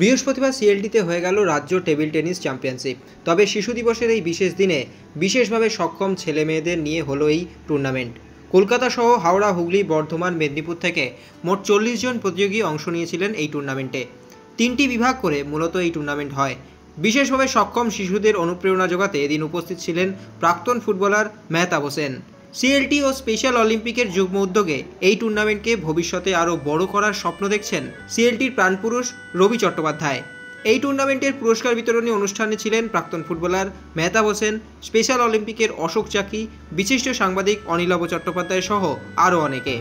বৃহস্পতিবার সিএলডিতে হয়ে গেল রাজ্য টেবিল টেনিস চ্যাম্পিয়নশিপ। তবে শিশু দিবসের এই বিশেষ দিনে বিশেষভাবে সক্ষম ছেলে মেয়েদের নিয়ে হলো এই টুর্নামেন্ট। কলকাতা সহ হাওড়া, হুগলি, বর্ধমান, মেদিনীপুর থেকে মোট 40 জন প্রতিযোগী অংশ নিয়েছিলেন এই টুর্নামেন্টে। 3টি বিভাগ করে মূলত এই টুর্নামেন্ট হয়। বিশেষভাবে সক্ষম শিশুদের অনুপ্রেরণা যোগাতে এদিন উপস্থিত ছিলেন প্রাক্তন ফুটবলার মেহতাব হোসেন। সিএলটি ও স্পেশাল অলিম্পিকের যুগ্ম উদ্যোগে এই টুর্নামেন্টকে ভবিষ্যতে আরও বড় করার স্বপ্ন দেখছেন সিএলটির প্রাণপুরুষ রবি চট্টোপাধ্যায়। এই টুর্নামেন্টের পুরস্কার বিতরণী অনুষ্ঠানে ছিলেন প্রাক্তন ফুটবলার মেহতাব হোসেন, স্পেশাল অলিম্পিকের অশোক চাকি, বিশিষ্ট সাংবাদিক অনিলাভ চট্টোপাধ্যায় সহ আরও অনেকে।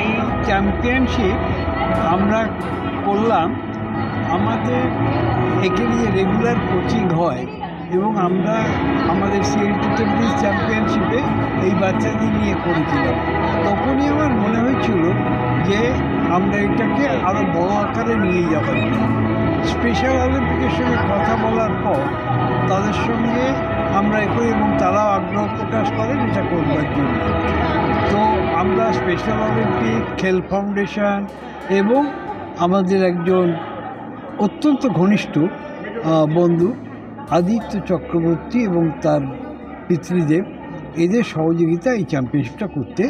এই চ্যাম্পিয়নশিপ আমরা করলাম, আমাদের একে নিয়ে রেগুলার কোচিং হয় এবং আমরা আমাদের সিএলটি টেনিস চ্যাম্পিয়নশিপে এই বাচ্চাদের নিয়ে করেছিলাম। তখনই আমার মনে হয়েছিল যে আমরা এটাকে আরও বড় আকারে নিয়ে যাব। স্পেশাল অলিম্পিকের সঙ্গে কথা বলার পর তাদের সঙ্গে আমরা করি এবং তারাও আগ্রহ প্রকাশ করেন এটা করবার জন্য। তো আমরা স্পেশাল অলিম্পিক, খেল ফাউন্ডেশন এবং আমাদের একজন অত্যন্ত ঘনিষ্ঠ বন্ধু আদিত্য চক্রবর্তী এবং তার পিতৃদেব, এদের সহযোগিতা এই চ্যাম্পিয়নশিপটা করতে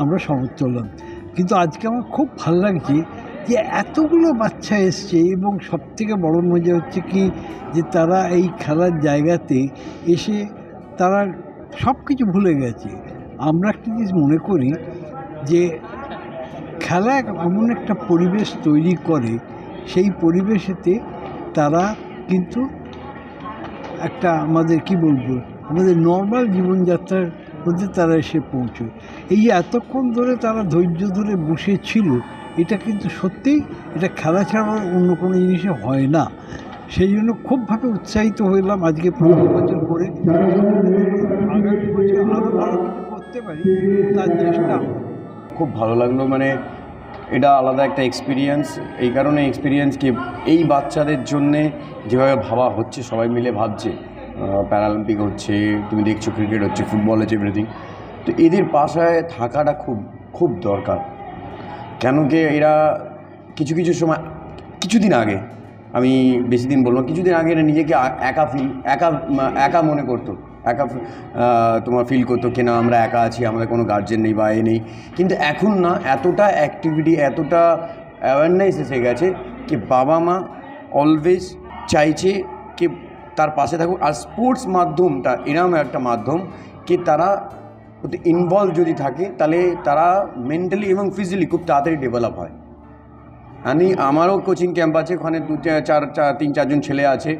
আমরা সমর্থ হলাম। কিন্তু আজকে আমার খুব ভালো লাগছে যে এতগুলো বাচ্চা এসছে এবং সবথেকে বড় মজা হচ্ছে কি যে তারা এই খেলার জায়গাতে এসে তারা সব কিছু ভুলে গেছে। আমরা একটা জিনিস মনে করি যে খেলা এমন একটা পরিবেশ তৈরি করে, সেই পরিবেশেতে তারা কিন্তু একটা আমাদের আমাদের নর্মাল জীবনযাত্রার মধ্যে তারা এসে পৌঁছয়। এই যে এতক্ষণ ধরে তারা ধৈর্য ধরে বসেছিল, এটা কিন্তু সত্যিই এটা খেলা ছাড়া অন্য কোনো জিনিসে হয় না। সেই জন্য খুবভাবে উৎসাহিত হলাম আজকে 5 বছর করে। আগামী বছর আরও ভালো কিছু করতে পারি তার চেষ্টা। খুব ভালো লাগলো, মানে এটা আলাদা একটা এক্সপিরিয়েন্স। এই কারণে এক্সপিরিয়েন্স কি এই বাচ্চাদের জন্যে যেভাবে ভাবা হচ্ছে, সবাই মিলে ভাবছে, প্যারালিম্পিক হচ্ছে, তুমি দেখছো ক্রিকেট হচ্ছে, ফুটবল হচ্ছে, এভরিথিং। তো এদের পাশায় থাকাটা খুব খুব দরকার। কেন কি এরা কিছু সময় কিছুদিন আগে, আমি বেশি দিন বলবো, কিছুদিন আগে এরা নিজেকে একা মনে করতো, তোমার ফিল করতো কিনা আমরা একা আছি, আমাদের কোনো গার্জেন নেই বা নেই। কিন্তু এখন না, এতটা অ্যাক্টিভিটি, এতটা অ্যাওয়ারনেস এসে গেছে কি বাবা মা অলওয়েজ চাইছে কি তার পাশে থাকুক। আর স্পোর্টস মাধ্যমটা এরম একটা মাধ্যম কি তারা ওতে ইনভলভ যদি থাকে তাহলে তারা মেন্টালি এবং ফিজিক্যালি খুব তাড়াতাড়ি ডেভেলপ হয়। আমারও কোচিং ক্যাম্প আছে, ওখানে 3-4 জন ছেলে আছে।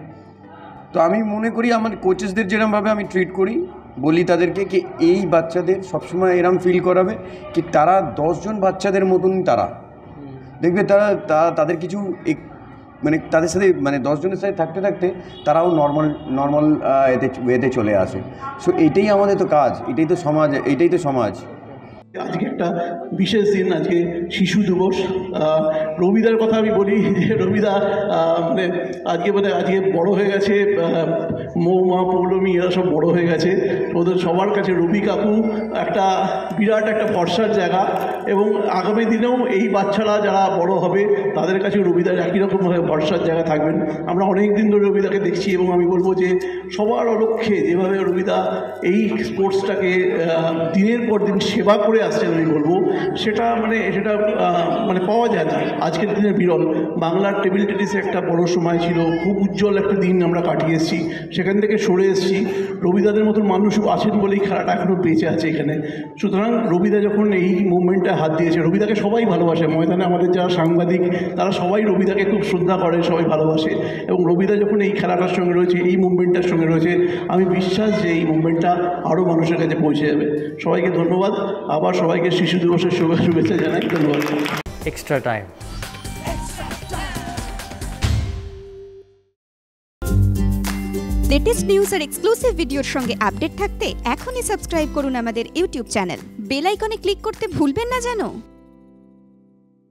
তো আমি মনে করি আমার কোচেসদের যেরকমভাবে আমি ট্রিট করি, বলি তাদেরকে কি এই বাচ্চাদের সবসময় এরম ফিল করাবে কি তারা 10 জন বাচ্চাদের মতন, তারা দেখবে তাদের কিছু মানে তাদের সাথে 10 জনের সাথে থাকতে থাকতে তারাও নর্মাল এতে চলে আসে। সো এটাই আমাদের তো কাজ, এটাই তো সমাজ। আজকে একটা বিশেষ দিন, আজকে শিশু দিবস। রবিদার কথা আমি বলি যে রবিদা আজকে বড় হয়ে গেছে, মৌমা, পৌলমী এরা সব বড় হয়ে গেছে। ওদের সবার কাছে রবি কাকু একটা বিরাট একটা ভরসার জায়গা, এবং আগামী দিনেও এই বাচ্চারা যারা বড় হবে তাদের কাছে রবিদার একই রকমভাবে ভরসার জায়গা থাকবেন। আমরা অনেক দিন ধরে রবিদাকে দেখছি এবং আমি বলবো যে সবার অলক্ষ্যে যেভাবে রবিদা এই স্পোর্টসটাকে দিনের পর দিন সেবা করে আসছেন, আমি বলবো সেটা পাওয়া যায় না, আজকের দিনে বিরল। বাংলার টেবিল টেনিসে একটা বড় সময় ছিল, খুব উজ্জ্বল একটা দিন আমরা কাটিয়ে এসেছি, সেখান থেকে সরে এসেছি। রবিদাদের মতন মানুষ আছেন বলেই খেলাটা এখনও বেঁচে আছে এখানে। সুতরাং রবিদা যখন এই মুভমেন্টে হাত দিয়েছে, রবিদাকে সবাই ভালোবাসে, ময়দানে আমাদের যারা সাংবাদিক তারা সবাই রবিদাকে খুব শ্রদ্ধা করে, সবাই ভালোবাসে। এবং রবিদা যখন এই খেলাটার সঙ্গে রয়েছে, এই মুভমেন্টটার সঙ্গে রয়েছে, আমি বিশ্বাস যে এই মুভমেন্টটা আরও মানুষের কাছে পৌঁছে যাবে। সবাইকে ধন্যবাদ, আবার সবাইকে শিশু দিবসের শুভেচ্ছা জানাই। ধন্যবাদ। Extra time. লেটেস্ট নিউজ আর এক্সক্লুসিভ ভিডিওর সঙ্গে আপডেট থাকতে এখনই সাবস্ক্রাইব করুন আমাদের ইউটিউব চ্যানেল। বেল আইকনে ক্লিক করতে ভুলবেন না যেন।